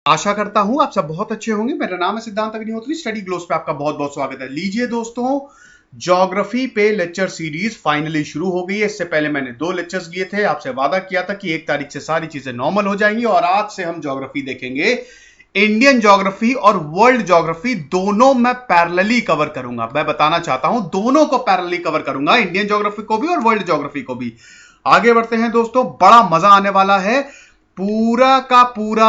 आशा करता हूं आप सब बहुत अच्छे होंगे। मेरा नाम है सिद्धांत अग्निहोत्री। स्टडी ग्लोस पे आपका बहुत बहुत स्वागत है। लीजिए दोस्तों, ज्योग्राफी पे लेक्चर सीरीज फाइनली शुरू हो गई है। इससे पहले मैंने 2 लेक्चर्स लिए थे। आपसे वादा किया था कि 1 तारीख से सारी चीजें नॉर्मल हो जाएंगी और आज से हम ज्योग्राफी देखेंगे। इंडियन ज्योग्राफी और वर्ल्ड ज्योग्राफी दोनों मैं पैरेलली कवर करूंगा। मैं बताना चाहता हूं दोनों को पैरेलली कवर करूंगा, इंडियन ज्योग्राफी को भी और वर्ल्ड ज्योग्राफी को भी। आगे बढ़ते हैं दोस्तों, बड़ा मजा आने वाला है। पूरा का पूरा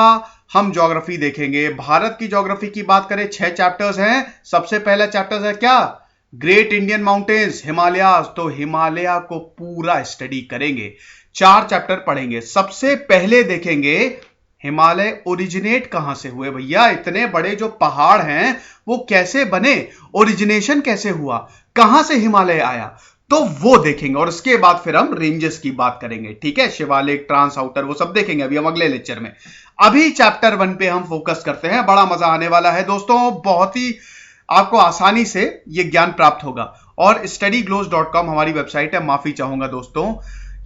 हम ज्योग्राफी देखेंगे। भारत की ज्योग्राफी की बात करें, 6 चैप्टर्स हैं। सबसे पहला चैप्टर है क्या? Great Indian mountains, Himalayas. तो हिमालय को पूरा स्टडी करेंगे, 4 चैप्टर पढ़ेंगे। सबसे पहले देखेंगे हिमालय ओरिजिनेट कहां से हुए। भैया इतने बड़े जो पहाड़ हैं वो कैसे बने, ओरिजिनेशन कैसे हुआ, कहां से हिमालय आया, तो वो देखेंगे। और उसके बाद फिर हम रेंजेस की बात करेंगे, ठीक है, शिवालिक, ट्रांस आउटर, वो सब देखेंगे अभी हम अगले लेक्चर में। अभी चैप्टर 1 पे हम फोकस करते हैं। बड़ा मजा आने वाला है दोस्तों, बहुत ही आपको आसानी से ये ज्ञान प्राप्त होगा। और studyglows.com हमारी वेबसाइट है। माफी चाहूंगा दोस्तों,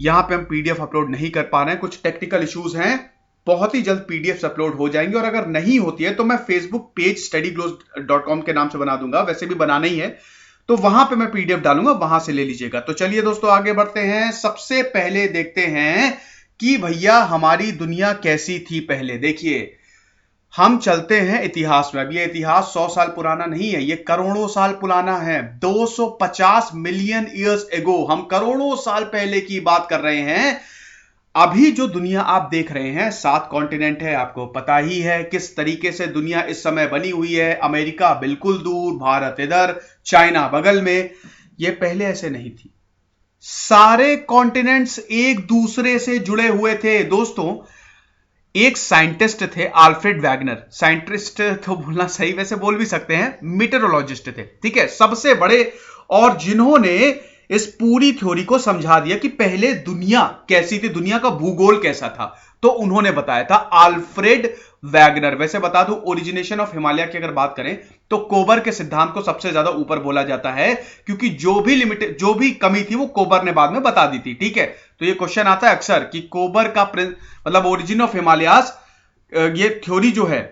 यहां पे हम पीडीएफ अपलोड नहीं कर पा रहे हैं, कुछ टेक्निकल इश्यूज हैं। बहुत ही जल्द पीडीएफ अपलोड हो जाएंगे और अगर नहीं होती है तो मैं फेसबुक पेज studyglows.com के नाम से बना दूंगा, वैसे भी बनाना ही है, तो वहां पे मैं पीडीएफ डालूंगा, वहां से ले लीजिएगा। तो चलिए दोस्तों आगे बढ़ते हैं। सबसे पहले देखते हैं कि भैया हमारी दुनिया कैसी थी पहले। देखिए, हम चलते हैं इतिहास में। अब ये इतिहास 100 साल पुराना नहीं है, ये करोड़ों साल पुराना है। 250 मिलियन ईयर्स एगो, हम करोड़ों साल पहले की बात कर रहे हैं। अभी जो दुनिया आप देख रहे हैं, 7 कॉन्टिनेंट है, आपको पता ही है किस तरीके से दुनिया इस समय बनी हुई है। अमेरिका बिल्कुल दूर, भारत इधर, चाइना बगल में। ये पहले ऐसे नहीं थी। सारे कॉन्टिनेंट्स एक दूसरे से जुड़े हुए थे दोस्तों। एक साइंटिस्ट थे, अल्फ्रेड वैगनर। साइंटिस्ट तो बोलना सही, वैसे बोल भी सकते हैं, मीटरोलॉजिस्ट थे, ठीक है, सबसे बड़े, और जिन्होंने इस पूरी थ्योरी को समझा दिया कि पहले दुनिया कैसी थी, दुनिया का भूगोल कैसा था। तो उन्होंने बताया था, अल्फ्रेड वैगनर। वैसे बता दूं, ओरिजिनेशन ऑफ हिमालय की अगर बात करें तो कोबर के सिद्धांत को सबसे ज्यादा ऊपर बोला जाता है, क्योंकि जो भी कमी थी वो कोबर ने बाद में बता दी थी, ठीक है। तो ये क्वेश्चन आता है अक्सर कि कोबर का मतलब ओरिजिन ऑफ हिमालयास, ये थ्योरी जो है,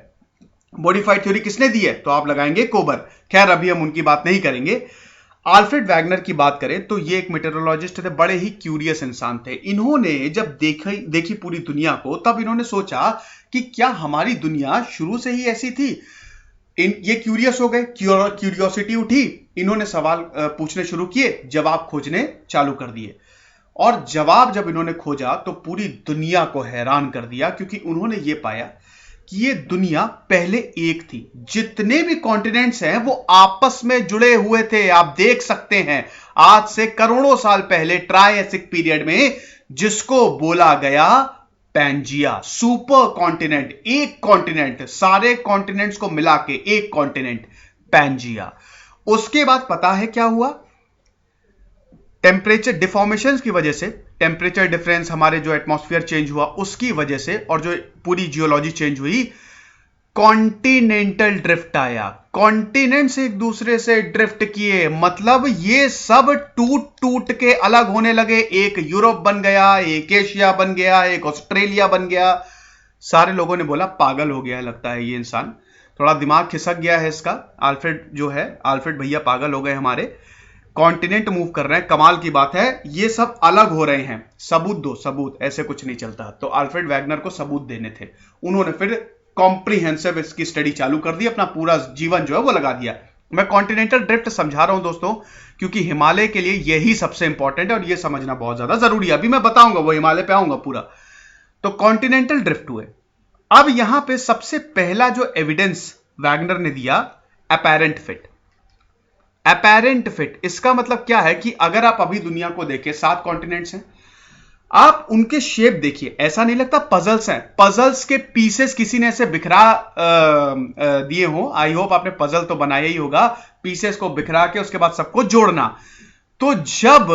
मॉडिफाइड थ्योरी किसने दी है, तो आप लगाएंगे कोबर। खैर अभी हम उनकी बात नहीं करेंगे। अल्फ्रेड वैगनर की बात करें तो ये एक मेटेरोलॉजिस्ट थे, बड़े ही क्यूरियस इंसान थे। इन्होंने जब देखी पूरी दुनिया को, तब इन्होंने सोचा कि क्या हमारी दुनिया शुरू से ही ऐसी थी। ये क्यूरियस हो गए, क्यूरियोसिटी उठी, इन्होंने सवाल पूछने शुरू किए, जवाब खोजने चालू कर दिए। और जवाब जब इन्होंने खोजा तो पूरी दुनिया को हैरान कर दिया, क्योंकि उन्होंने ये पाया कि ये दुनिया पहले एक थी। जितने भी कॉन्टिनेंट्स हैं वो आपस में जुड़े हुए थे। आप देख सकते हैं, आज से करोड़ों साल पहले ट्रायसिक पीरियड में, जिसको बोला गया पैंजिया, सुपर कॉन्टिनेंट, एक कॉन्टिनेंट, सारे कॉन्टिनेंट्स को मिला के एक कॉन्टिनेंट, पैंजिया। उसके बाद पता है क्या हुआ? टेम्परेचर डिफॉर्मेशन की वजह से, टेम्परेचर डिफरेंस, हमारे जो एटमॉस्फेयर चेंज हुआ उसकी वजह से, और जो पूरी जियोलॉजी चेंज हुई, कॉन्टिनेंटल ड्रिफ्ट आया। कॉन्टिनेंट्स एक दूसरे से ड्रिफ्ट किए, मतलब ये सब टूट टूट के अलग होने लगे। एक यूरोप बन गया, एक एशिया बन गया, एक ऑस्ट्रेलिया बन गया। सारे लोगों ने बोला पागल हो गया लगता है ये इंसान, थोड़ा दिमाग खिसक गया है इसका। अल्फ्रेड जो है, अल्फ्रेड भैया पागल हो गए हमारे, कॉन्टिनेंट मूव कर रहे हैं, कमाल की बात है, ये सब अलग हो रहे हैं, सबूत दो, सबूत, ऐसे कुछ नहीं चलता। तो अल्फ्रेड वैगनर को सबूत देने थे। उन्होंने फिर कॉम्प्रिहेंसिव इसकी स्टडी चालू कर दी, अपना पूरा जीवन जो है वो लगा दिया। मैं कॉन्टिनेंटल ड्रिफ्ट समझा रहा हूं दोस्तों, क्योंकि हिमालय के लिए यही सबसे इंपॉर्टेंट है और यह समझना बहुत ज्यादा जरूरी है। अभी मैं बताऊंगा, वो हिमालय पे आऊंगा पूरा। तो कॉन्टिनेंटल ड्रिफ्ट हुए। अब यहां पे सबसे पहला जो एविडेंस वैगनर ने दिया, अपैरेंट फिट। अपैरेंट फिट, इसका मतलब क्या है कि अगर आप अभी दुनिया को देखें, 7 कॉन्टिनेंट्स हैं, आप उनके शेप देखिए, ऐसा नहीं लगता पजल्स हैं। पजल्स के पीसेस किसी ने ऐसे बिखरा दिए हो। आई होप आपने पजल तो बनाया ही होगा, पीसेस को बिखरा के उसके बाद सबको जोड़ना। तो जब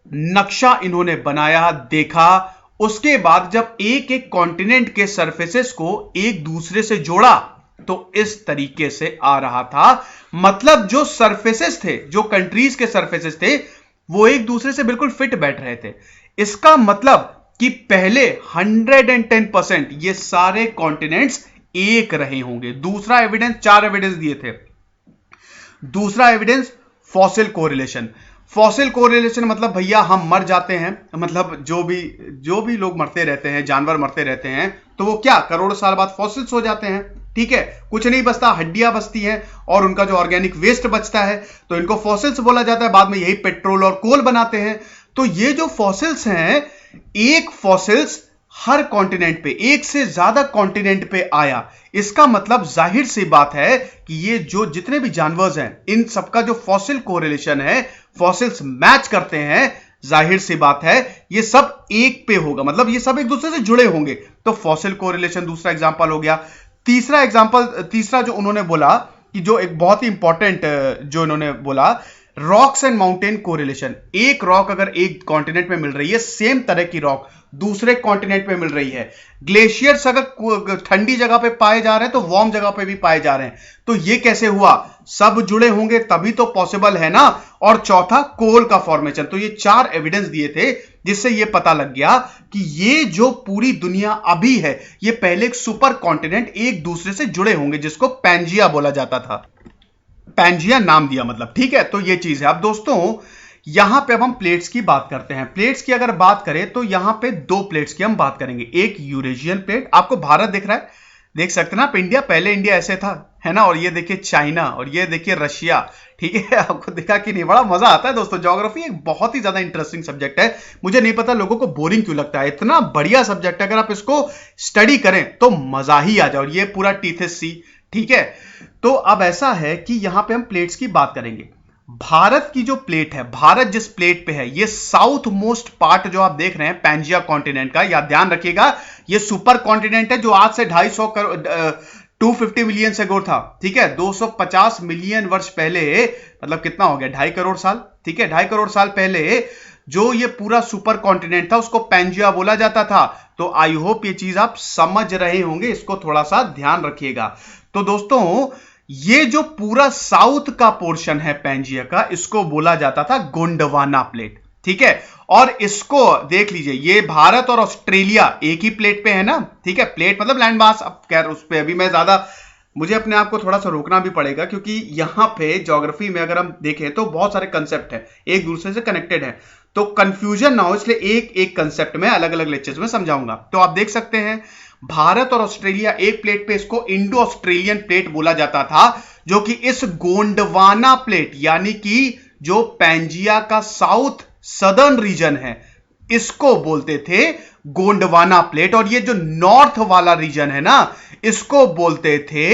नक्शा इन्होंने बनाया, देखा, उसके बाद जब एक एक कॉन्टिनेंट के सरफेसेस को एक दूसरे से जोड़ा, तो इस तरीके से आ रहा था। मतलब जो सरफेसेस थे, जो कंट्रीज के सरफेसेस थे, वो एक दूसरे से बिल्कुल फिट बैठ रहे थे। इसका मतलब कि पहले 110% ये सारे कॉन्टिनेंट्स एक रहे होंगे। दूसरा एविडेंस, 4 एविडेंस दिए थे। दूसरा evidence fossil correlation. Fossil correlation मतलब भैया हम मर जाते हैं, मतलब जो भी लोग मरते रहते हैं, जानवर मरते रहते हैं, तो वो क्या करोड़ों साल बाद फॉसिल्स हो जाते हैं। ठीक है, कुछ नहीं बचता, हड्डियां बचती हैं और उनका जो ऑर्गेनिक वेस्ट बचता है, तो इनको फॉसिल्स बोला जाता है। बाद में यही पेट्रोल और कोल बनाते हैं। तो ये जो फॉसिल्स हैं, एक फॉसिल्स हर कॉन्टिनेंट पे, एक से ज्यादा कॉन्टिनेंट पे आया, इसका मतलब जाहिर सी बात है कि ये जो जितने भी जानवर हैं, इन सबका जो फॉसिल कोरिलेशन है, फॉसिल्स मैच करते हैं, जाहिर सी बात है ये सब एक पे होगा, मतलब ये सब एक दूसरे से जुड़े होंगे। तो फॉसिल कोरिलेशन दूसरा एग्जांपल हो गया। तीसरा जो उन्होंने बोला कि जो एक बहुत ही इंपॉर्टेंट जो इन्होंने बोला, रॉक्स एंड माउंटेन कोरिलेशन। एक रॉक अगर एक कॉन्टिनेंट में मिल रही है, सेम तरह की रॉक दूसरे कॉन्टिनेंट पे मिल रही है, ग्लेशियर्स अगर ठंडी जगह पे पाए जा रहे हैं तो वार्म जगह पे भी पाए जा रहे हैं, तो ये कैसे हुआ? सब जुड़े होंगे तभी तो पॉसिबल है ना। और चौथा कोल का फॉर्मेशन। तो ये 4 एविडेंस दिए थे जिससे ये पता लग गया कि ये जो पूरी दुनिया अभी है, ये पहले एक सुपर कॉन्टिनेंट एक दूसरे से जुड़े होंगे, जिसको पैंजिया बोला जाता था। पैंजिया नाम दिया मतलब। ठीक है, तो ये चीज है। अब दोस्तों यहां पे अब हम प्लेट्स की बात करते हैं। प्लेट्स की अगर बात करें तो यहां पे 2 प्लेट्स की हम बात करेंगे। एक यूरेशियन प्लेट, आपको भारत दिख रहा है, देख सकते ना आप, इंडिया, पहले इंडिया ऐसे था, है ना। और ये देखिए चाइना, और ये देखिए रशिया। ठीक है, आपको दिखा कि नहीं? बड़ा मजा आता है दोस्तों। ज्योग्राफी एक बहुत ही ज्यादा इंटरेस्टिंग सब्जेक्ट है। मुझे नहीं पता लोगों को बोरिंग क्यों लगता है, इतना बढ़िया सब्जेक्ट है। अगर आप इसको स्टडी करें तो मजा ही आ जाए। और ये पूरा टीथेस सी। ठीक है, तो अब ऐसा है कि यहां पे हम प्लेट्स की बात करेंगे। भारत की जो प्लेट है, भारत जिस प्लेट पे है, ये साउथ मोस्ट पार्ट जो आप देख रहे हैं पैंजिया कॉन्टिनेंट का, या ध्यान रखिएगा ये सुपर कॉन्टिनेंट है जो आज से 250 करोड़ 250 मिलियन से गो था। ठीक है, 250 मिलियन वर्ष पहले, मतलब कितना हो गया, 2.5 करोड़ साल। ठीक है, 2.5 करोड़ साल पहले जो ये पूरा सुपर कॉन्टिनेंट था उसको पैंजिया बोला जाता था। तो आई होप ये चीज आप समझ रहे होंगे, इसको थोड़ा सा ध्यान रखिएगा। तो दोस्तों ये जो पूरा साउथ का पोर्शन है पैंजिया का, इसको बोला जाता था गोंडवाना प्लेट। ठीक है, और इसको देख लीजिए, ये भारत और ऑस्ट्रेलिया एक ही प्लेट पे है ना। ठीक है, प्लेट मतलब लैंड मास। अब खैर उस पे अभी मैं ज्यादा, मुझे अपने आप को थोड़ा सा रोकना भी पड़ेगा, क्योंकि यहां पे ज्योग्राफी में अगर हम देखें तो बहुत सारे कंसेप्ट है, एक दूसरे से कनेक्टेड है, तो कंफ्यूजन ना हो इसलिए एक एक कंसेप्ट में अलग अलग लेक्चर्स में समझाऊंगा। तो आप देख सकते हैं भारत और ऑस्ट्रेलिया एक प्लेट पे, इसको इंडो ऑस्ट्रेलियन प्लेट बोला जाता था, जो कि इस गोंडवाना प्लेट यानी कि जो पैंजिया का साउथ सदर्न रीजन है, इसको बोलते थे गोंडवाना प्लेट। और ये जो नॉर्थ वाला रीजन है ना, इसको बोलते थे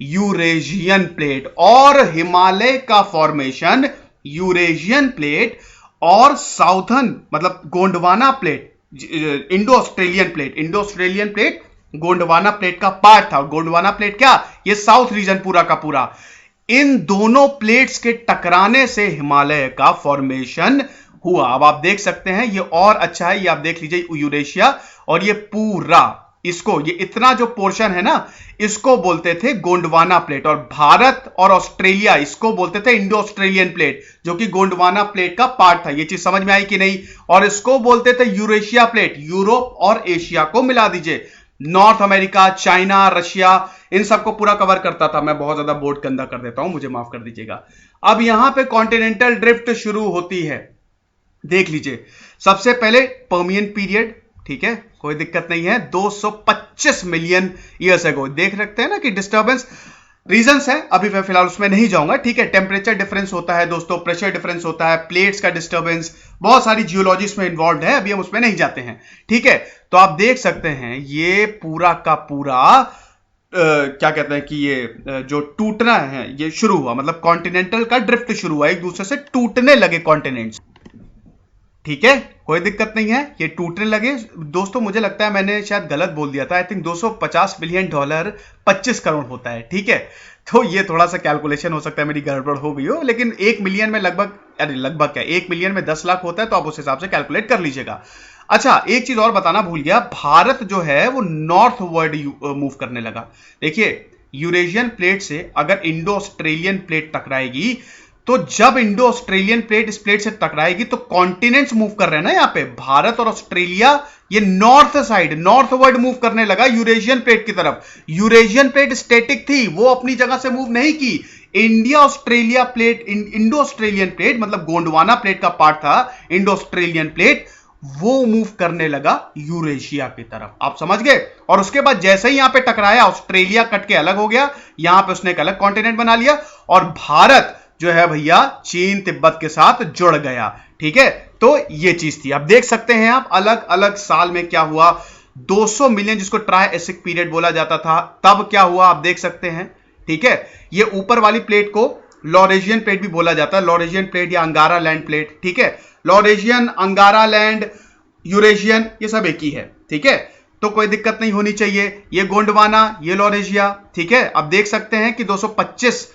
यूरेशियन प्लेट। और हिमालय का फॉर्मेशन यूरेशियन प्लेट और साउथर्न मतलब Gondwana plate, Indo Australian plate Gondwana plate का पार्ट था। गोंडवाना प्लेट क्या, ये साउथ रीजन पूरा का पूरा। इन दोनों प्लेट्स के टकराने से हिमालय का फॉर्मेशन हुआ। अब आप देख सकते हैं ये और अच्छा है, ये आप देख लीजिए यूरेशिया, और ये पूरा इसको, ये इतना जो पोर्शन है ना, इसको बोलते थे गोंडवाना प्लेट। और भारत और ऑस्ट्रेलिया इसको बोलते थे इंडो ऑस्ट्रेलियन प्लेट, जो कि गोंडवाना प्लेट का पार्ट था। ये चीज समझ में आई कि नहीं? और इसको बोलते थे यूरेशिया प्लेट। यूरोप और एशिया को मिला दीजिए, नॉर्थ अमेरिका, चाइना, रशिया, इन सबको पूरा कवर करता था। मैं बहुत ज्यादा बोर्ड गंदा कर देता हूं, मुझे माफ कर दीजिएगा। अब यहां पे कॉन्टिनेंटल ड्रिफ्ट शुरू होती है। देख लीजिए, सबसे पहले पर्मियन पीरियड। ठीक है, कोई दिक्कत नहीं है, 225 मिलियन ईयर्स अगो। देख रखते हैं ना कि डिस्टर्बेंस रीजंस है, अभी मैं फिलहाल उसमें नहीं जाऊंगा। ठीक है, टेम्परेचर डिफरेंस होता है दोस्तों, प्रेशर डिफरेंस होता है, प्लेट्स का डिस्टर्बेंस, बहुत सारी जियोलॉजी इसमें इन्वॉल्व है, अभी हम उसमें नहीं जाते हैं। ठीक है, तो आप देख सकते हैं ये पूरा का पूरा क्या कहते हैं कि ये जो टूटना है ये शुरू हुआ, मतलब कॉन्टिनेंटल का ड्रिफ्ट शुरू हुआ, एक दूसरे से टूटने लगे कॉन्टिनेंट्स। ठीक है, कोई दिक्कत नहीं है, ये टूटने लगे। दोस्तों मुझे लगता है मैंने शायद गलत बोल दिया था, आई थिंक $250 मिलियन 25 करोड़ होता है। ठीक है, तो ये थोड़ा सा कैलकुलेशन हो सकता है मेरी गड़बड़ हो गई हो, लेकिन 1 मिलियन में लगभग, अरे लगभग क्या, 1 मिलियन में 10 लाख होता है, तो आप उस हिसाब से कैलकुलेट कर लीजिएगा। अच्छा, एक चीज और बताना भूल गया, भारत जो है वो नॉर्थ वर्ड मूव करने लगा। देखिए, यूरेशियन प्लेट से अगर इंडो ऑस्ट्रेलियन प्लेट टकराएगी तो जब इंडो ऑस्ट्रेलियन प्लेट इस प्लेट से टकराएगी तो कॉन्टिनेंट्स मूव कर रहे हैं ना यहां पे, भारत और ऑस्ट्रेलिया ये नॉर्थ साइड नॉर्थवर्ड मूव करने लगा यूरेशियन प्लेट की तरफ। यूरेशियन प्लेट स्टैटिक थी, वो अपनी जगह से मूव नहीं की। India Australia plate, Indo Australian plate मतलब गोंडवाना प्लेट का पार्ट था इंडो ऑस्ट्रेलियन प्लेट, वो मूव करने लगा यूरेशिया की तरफ। आप समझ गए। और उसके बाद जैसे ही यहां पे टकराया, ऑस्ट्रेलिया कट के अलग हो गया, यहां पे उसने एक अलग कॉन्टिनेंट बना लिया और भारत जो है भैया चीन तिब्बत के साथ जुड़ गया। ठीक है, तो ये चीज थी। अब देख सकते हैं आप अलग अलग साल में क्या हुआ। 200 मिलियन जिसको ट्राइएसिक पीरियड बोला जाता था, तब क्या हुआ आप देख सकते हैं। ठीक है, ये ऊपर वाली प्लेट को लॉरेशियन प्लेट भी बोला जाता है, लॉरेशियन प्लेट या अंगारा लैंड प्लेट। ठीक है, लॉरेशियन, अंगारा लैंड, यूरेशियन ये सब एक ही है। ठीक है, तो कोई दिक्कत नहीं होनी चाहिए। ये गोंडवाना, ये लॉरेशिया। ठीक है, अब देख सकते हैं कि 225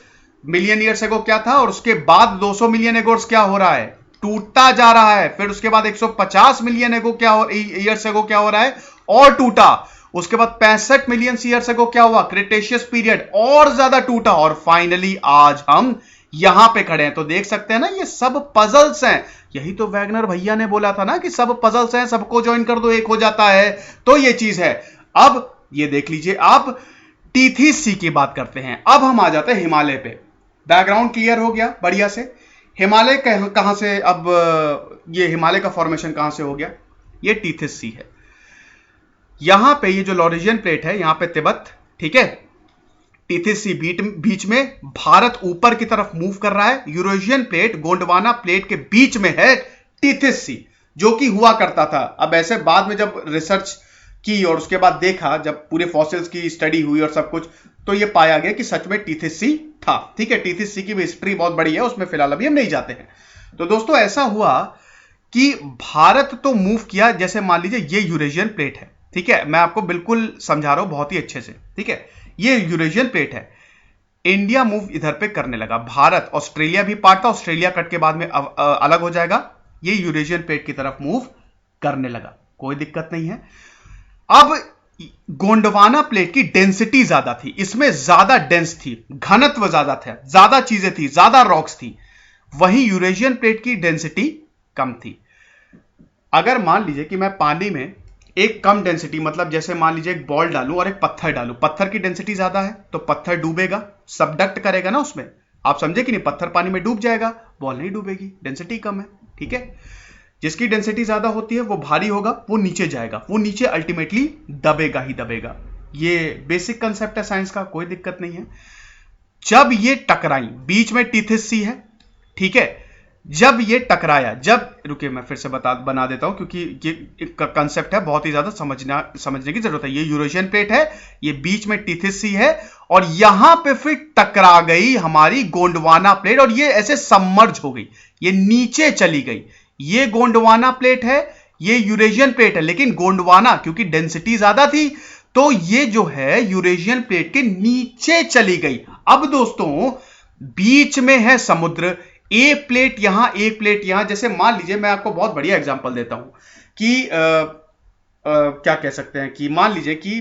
मिलियन ईयर्स एगो क्या था और उसके बाद 200 मिलियन एगोर्स क्या हो रहा है, टूटता जा रहा है। फिर उसके बाद 150 मिलियन एगो क्या हो, ईयर्स एगो क्या हो रहा है और टूटा। उसके बाद 65 मिलियन ईयर्स एगो क्या हुआ, क्रिटेशियस पीरियड, और ज्यादा टूटा। और फाइनली आज हम यहां पे खड़े हैं। तो देख सकते हैं ना, ये सब पजल्स हैं। यही तो वैगनर भैया ने बोला था ना कि सब पजल्स हैं, सबको ज्वाइन कर दो एक हो जाता है। तो ये चीज है। अब ये देख लीजिए, अब टीथीस सी की बात करते हैं। अब हम आ जाते हैं हिमालय पे। बैकग्राउंड क्लियर हो गया बढ़िया से। हिमालय कहां से, अब ये हिमालय का फॉर्मेशन कहां से हो गया, ये टीथीस सी है। यहां पे ये जो लॉरेशियन प्लेट है, यहां पे तिब्बत, ठीक है, टीथीस सी बीच में, भारत ऊपर की तरफ मूव कर रहा है। यूरेशियन प्लेट गोंडवाना प्लेट के बीच में है टीथीस सी, जो कि हुआ करता था। अब ऐसे बाद में जब रिसर्च की और उसके बाद देखा, जब पूरे फॉसिल्स की स्टडी हुई और सब कुछ, तो ये पाया गया कि सच में टीथीस सी था। ठीक है, टीथीस सी की भी हिस्ट्री बहुत बड़ी है, उसमें फिलहाल अभी हम नहीं जाते हैं। तो दोस्तों ऐसा हुआ कि भारत तो मूव किया, जैसे मान लीजिए ये यूरेशियन प्लेट है। ठीक है, मैं आपको बिल्कुल समझा रहा हूं बहुत ही अच्छे से। ठीक है, ये यूरेशियन प्लेट है। इंडिया मूव इधर पे करने लगा, भारत, ऑस्ट्रेलिया भी पार्ट था, ऑस्ट्रेलिया कट के बाद में अलग हो जाएगा। ये यूरेशियन प्लेट की तरफ मूव करने लगा, कोई दिक्कत नहीं है। अब गोंडवाना प्लेट की डेंसिटी ज्यादा थी, इसमें ज्यादा डेंस थी, घनत्व ज्यादा था, ज्यादा चीजें थी, ज्यादा रॉक्स थी। वहीं यूरेशियन प्लेट की डेंसिटी कम थी। अगर मान लीजिए कि मैं पानी में एक कम डेंसिटी, मतलब जैसे मान लीजिए एक बॉल डालूं और एक पत्थर डालूं, पत्थर की डेंसिटी ज्यादा है तो पत्थर डूबेगा, सबडक्ट करेगा ना उसमें। आप समझे कि नहीं, पत्थर पानी में डूब जाएगा, बॉल नहीं डूबेगी, डेंसिटी कम है। ठीक है, जिसकी डेंसिटी ज्यादा होती है वो भारी होगा, वो नीचे जाएगा, वो नीचे अल्टीमेटली दबेगा ही दबेगा। ये बेसिक कंसेप्ट है साइंस का, कोई दिक्कत नहीं है। जब ये टकराई, बीच में टीथीस सी है, ठीक है, जब ये टकराया, जब, रुकिए मैं फिर से बना देता हूं क्योंकि ये कंसेप्ट है, बहुत ही ज्यादा समझने की जरूरत है। ये यूरेशियन प्लेट है, ये बीच में टीथीस सी है और यहां पे फिर टकरा गई हमारी गोंडवाना प्लेट और ये ऐसे सबमर्ज हो गई, ये नीचे चली गई। ये गोंडवाना प्लेट है, ये यूरेशियन प्लेट है, लेकिन गोंडवाना क्योंकि डेंसिटी ज्यादा थी तो ये जो है यूरेशियन प्लेट के नीचे चली गई। अब दोस्तों बीच में है समुद्र, एक प्लेट यहां एक प्लेट यहां। जैसे मान लीजिए, मैं आपको बहुत बढ़िया एग्जांपल देता हूं कि क्या कह सकते हैं कि मान लीजिए कि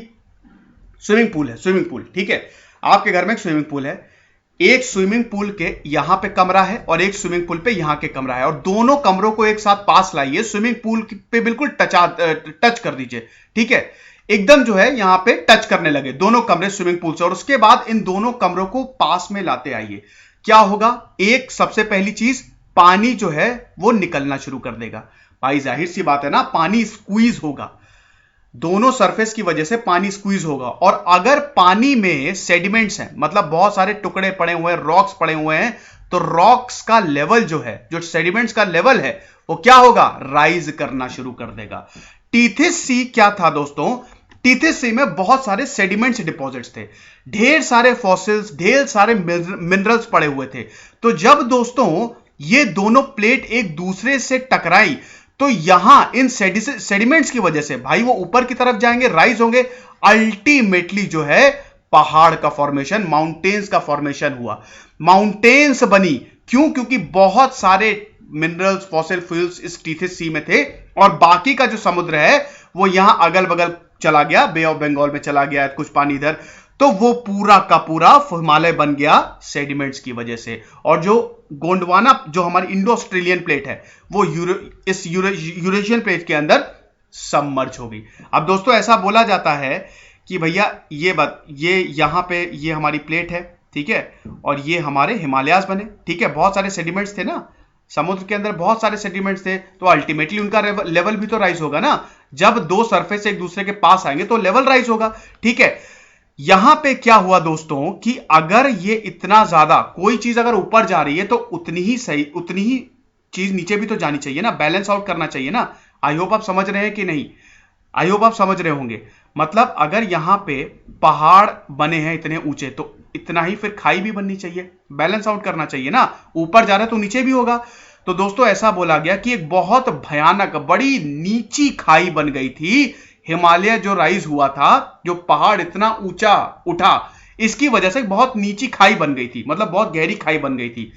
स्विमिंग पूल है, स्विमिंग पूल, ठीक है, आपके घर में एक स्विमिंग पूल है। एक स्विमिंग पूल के यहां पे कमरा है और एक स्विमिंग पूल पे यहां के कमरा है, और दोनों कमरों को एक साथ पास लाइए, स्विमिंग पूल पे बिल्कुल टच कर दीजिए। ठीक है, एकदम जो है यहां पे टच करने लगे दोनों कमरे स्विमिंग पूल से, और उसके बाद इन दोनों कमरों को पास में लाते आइए। क्या होगा, एक सबसे पहली चीज, पानी जो है वो निकलना शुरू कर देगा। भाई जाहिर सी बात है ना, पानी स्क्वीज होगा, दोनों सरफेस की वजह से पानी स्क्वीज होगा। और अगर पानी में सेडिमेंट्स हैं, मतलब बहुत सारे टुकड़े पड़े हुए हैं, रॉक्स पड़े हुए हैं, तो रॉक्स का लेवल जो है, जो सेडिमेंट्स का लेवल है, वो क्या होगा, राइज करना शुरू कर देगा। टीथीस सी क्या था दोस्तों, टीथीस सी में बहुत सारे सेडिमेंट्स डिपॉजिट्स थे, ढेर सारे फॉसिल्स, ढेर सारे मिनरल्स पड़े हुए थे। तो जब दोस्तों ये दोनों प्लेट एक दूसरे से टकराई तो यहां इन सेडिमेंट्स की वजह से भाई वो ऊपर की तरफ जाएंगे, राइज होंगे, अल्टीमेटली जो है पहाड़ का फॉर्मेशन, माउंटेन्स का फॉर्मेशन हुआ, माउंटेन्स बनी। क्यों, क्योंकि बहुत सारे मिनरल्स, फॉसिल फ्यूल्स इस टीथीस सी में थे और बाकी का जो समुद्र है वो यहां अगल बगल चला गया, बे ऑफ बंगाल में चला गया, कुछ पानी इधर, तो वो पूरा का पूरा हिमालय बन गया सेडिमेंट्स की वजह से। और जो गोंडवाना जो हमारी इंडो ऑस्ट्रेलियन प्लेट है वो इस यूरेशियन प्लेट के अंदर सबमर्ज हो गई। अब दोस्तों ऐसा बोला जाता है कि भैया ये यहां पे ये हमारी प्लेट है, ठीक है, और ये हमारे हिमालयाज बने, ठीक है, बहुत सारे सेडिमेंट्स थे ना समुद्र के अंदर, बहुत सारे सेडिमेंट्स थे, तो अल्टीमेटली उनका लेवल भी तो राइज होगा ना। जब दो सरफेस एक दूसरे के पास आएंगे तो लेवल राइज होगा, ठीक है। यहां पे क्या हुआ दोस्तों कि अगर ये इतना ज्यादा कोई चीज अगर ऊपर जा रही है तो उतनी ही चीज नीचे भी तो जानी चाहिए ना, बैलेंस आउट करना चाहिए ना। आई होप आप समझ रहे हैं कि नहीं, आई होप आप समझ रहे होंगे। मतलब अगर यहां पे पहाड़ बने हैं इतने ऊंचे तो इतना ही फिर खाई भी बननी चाहिए, बैलेंस आउट करना चाहिए ना, ऊपर जा रहा है तो नीचे भी होगा। तो दोस्तों ऐसा बोला गया कि एक बहुत भयानक बड़ी नीची खाई बन गई थी, हिमालय जो राइज हुआ था, जो पहाड़ इतना ऊंचा उठा, इसकी वजह से बहुत नीची खाई बन गई थी, मतलब बहुत गहरी खाई बन गई थी।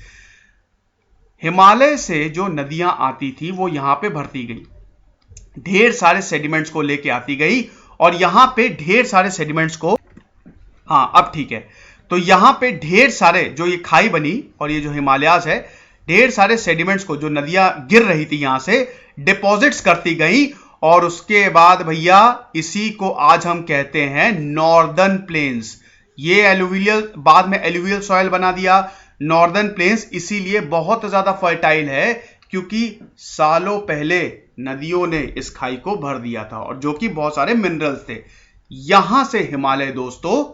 हिमालय से जो नदियां आती थी वो यहां पे भरती गई, ढेर सारे सेडिमेंट्स को लेके आती गई, और यहां पे ढेर सारे सेडिमेंट्स को, हां अब ठीक है, तो यहां पे ढेर सारे जो ये खाई बनी और ये जो हिमालयाज है, ढेर सारे सेडिमेंट्स को जो नदियां गिर रही थी यहां से डिपॉजिट्स करती गई, और उसके बाद भैया इसी को आज हम कहते हैं नॉर्दर्न प्लेन्स। ये एलुवियल बाद में एलुवियल सॉइल बना दिया नॉर्दर्न प्लेन्स, इसीलिए बहुत ज्यादा फर्टाइल है क्योंकि सालों पहले नदियों ने इस खाई को भर दिया था, और जो कि बहुत सारे मिनरल्स थे। यहां से हिमालय दोस्तों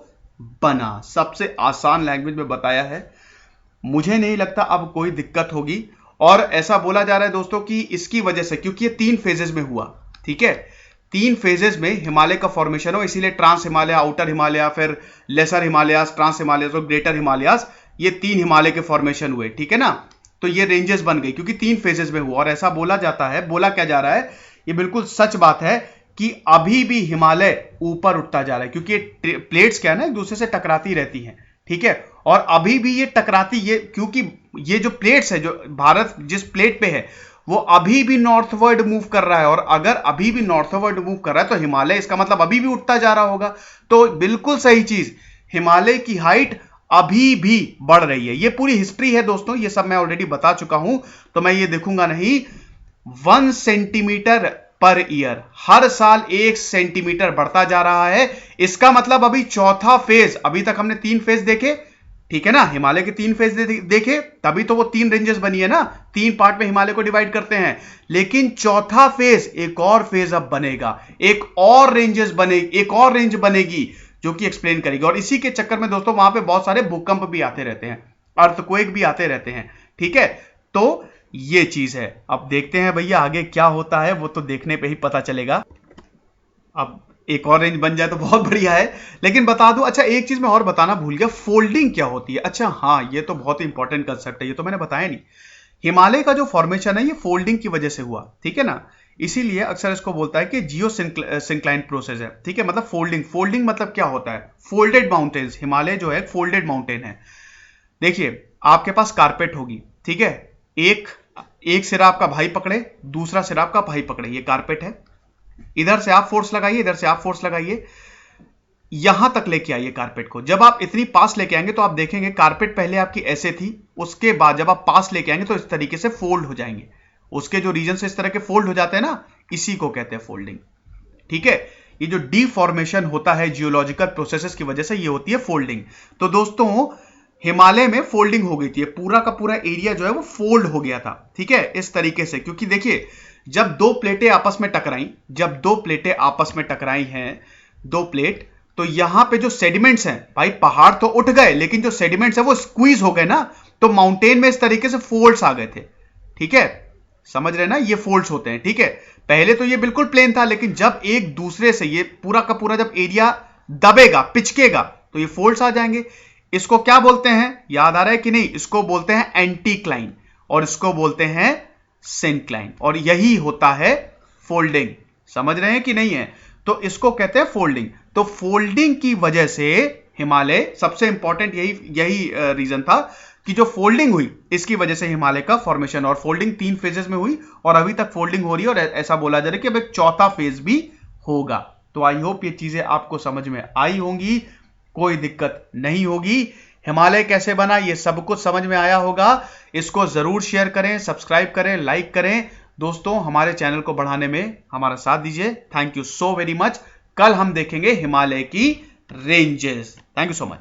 बना, सबसे आसान लैंग्वेज में बताया है, मुझे नहीं लगता अब कोई दिक्कत होगी। और ऐसा बोला जा रहा है दोस्तों कि इसकी वजह से, क्योंकि ये 3 फेजेस में हुआ, ठीक है, 3 फेजेस में हिमालय का फॉर्मेशन हो, इसीलिए ट्रांस हिमालय, आउटर हिमालय, फिर लेसर हिमालयास, ट्रांस हिमालयास और ग्रेटर हिमालयास, ये 3 हिमालय के फॉर्मेशन हुए, ठीक है ना। तो ये रेंजेस बन गई क्योंकि 3 फेजेस में हुआ। और ऐसा बोला जाता है, बोला क्या जा रहा है, ये बिल्कुल सच बात है कि अभी भी हिमालय ऊपर उठता जा रहा है, क्योंकि प्लेट्स क्या है ना एक दूसरे से टकराती रहती हैं, ठीक है, और अभी भी ये टकराती, ये क्योंकि ये जो प्लेट्स है, जो भारत जिस प्लेट पे है वो अभी भी नॉर्थवर्ड मूव कर रहा है, और अगर अभी भी नॉर्थवर्ड मूव कर रहा है तो हिमालय इसका मतलब अभी भी उठता जा रहा होगा। तो बिल्कुल सही चीज, हिमालय की हाइट अभी भी बढ़ रही है। ये पूरी हिस्ट्री है दोस्तों, ये सब मैं ऑलरेडी बता चुका हूं, तो मैं ये देखूंगा नहीं। 1 सेंटीमीटर पर ईयर, हर साल 1 सेंटीमीटर बढ़ता जा रहा है। इसका मतलब अभी चौथा फेज, अभी तक हमने 3 फेज देखे, ठीक है ना, हिमालय के 3 फेज देखे, तभी तो वो 3 रेंजेस बनी है ना, 3 पार्ट में हिमालय को डिवाइड करते हैं। लेकिन चौथा फेज, एक और फेज अब बनेगा, एक और रेंज बनेगी जो कि एक्सप्लेन करेगी। और इसी के चक्कर में दोस्तों वहां पे बहुत सारे भूकंप भी आते रहते हैं, अर्थक्वेक भी आते रहते हैं, ठीक है। तो ये चीज है, अब देखते हैं भैया आगे क्या होता है, वो तो देखने पे ही पता चलेगा। अब एक और रेंज बन जाए तो बहुत बढ़िया है। लेकिन बता दूं, अच्छा एक चीज मैं और बताना भूल गया, फोल्डिंग क्या होती है। अच्छा हाँ, ये तो बहुत इंपॉर्टेंट कंसेप्ट है, ये तो मैंने बताया नहीं। हिमालय का जो फॉर्मेशन है ये फोल्डिंग की वजह से हुआ, ठीक है ना, इसीलिए अक्सर इसको बोलता है कि जियो सिंक्लाइन प्रोसेस है, ठीक है। मतलब फोल्डिंग मतलब क्या होता है, फोल्डेड माउंटेन्स, हिमालय जो है फोल्डेड माउंटेन है। देखिए आपके पास कारपेट होगी, ठीक है, एक सिरा आपका भाई पकड़े, दूसरा सिरा आपका भाई पकड़े, ये कारपेट है, इधर से आप फोर्स लगाइए, इधर से आप फोर्स लगाइए, यहां तक लेके आइए कारपेट को। जब आप इतनी पास लेके आएंगे तो आप देखेंगे कारपेट पहले आपकी ऐसे थी, उसके बाद जब आप पास लेके आएंगे तो इस तरीके से फोल्ड हो जाएंगे, उसके जो रीजन से इस तरह के फोल्ड हो जाते हैं ना, इसी को कहते हैं फोल्डिंग, ठीक है। ये जो डीफॉर्मेशन होता है जियोलॉजिकल प्रोसेसेस की वजह से, ये होती है फोल्डिंग। तो दोस्तों हिमालय में फोल्डिंग हो गई थी, पूरा का पूरा एरिया जो है वो फोल्ड हो गया था, ठीक है, इस तरीके से। क्योंकि देखिए जब 2 प्लेटें आपस में टकराई हैं, 2 प्लेट, तो यहां पे जो सेडिमेंट्स हैं, भाई पहाड़ तो उठ गए लेकिन जो सेडिमेंट्स है वो स्क्वीज हो गए ना, तो माउंटेन में इस तरीके से फोल्ड्स आ गए थे, ठीक है, समझ रहे ना, ये फोल्ड्स होते हैं, ठीक है। पहले तो ये बिल्कुल प्लेन था, लेकिन जब एक दूसरे से ये पूरा का पूरा जब एरिया दबेगा, पिचकेगा, तो ये फोल्ड्स आ जाएंगे। इसको क्या बोलते हैं, याद आ रहा है कि नहीं, इसको बोलते हैं एंटीक्लाइन और इसको बोलते हैं सिंक्लाइन, और यही होता है फोल्डिंग। समझ रहे हैं कि नहीं है, तो इसको कहते हैं फोल्डिंग। तो फोल्डिंग की वजह से हिमालय, सबसे इंपॉर्टेंट यही रीजन था कि जो फोल्डिंग हुई इसकी वजह से हिमालय का फॉर्मेशन, और फोल्डिंग 3 फेजेस में हुई और अभी तक फोल्डिंग हो रही है, और ऐसा बोला जा रहा है कि अब एक चौथा फेज भी होगा। तो आई होप ये चीजें आपको समझ में आई होंगी। कोई दिक्कत नहीं होगी। हिमालय कैसे बना ये सब कुछ समझ में आया होगा। इसको जरूर शेयर करें, सब्सक्राइब करें, लाइक करें। दोस्तों हमारे चैनल को बढ़ाने में हमारा साथ दीजिए। Thank you so very much. कल हम देखेंगे हिमालय की ranges. Thank you so much.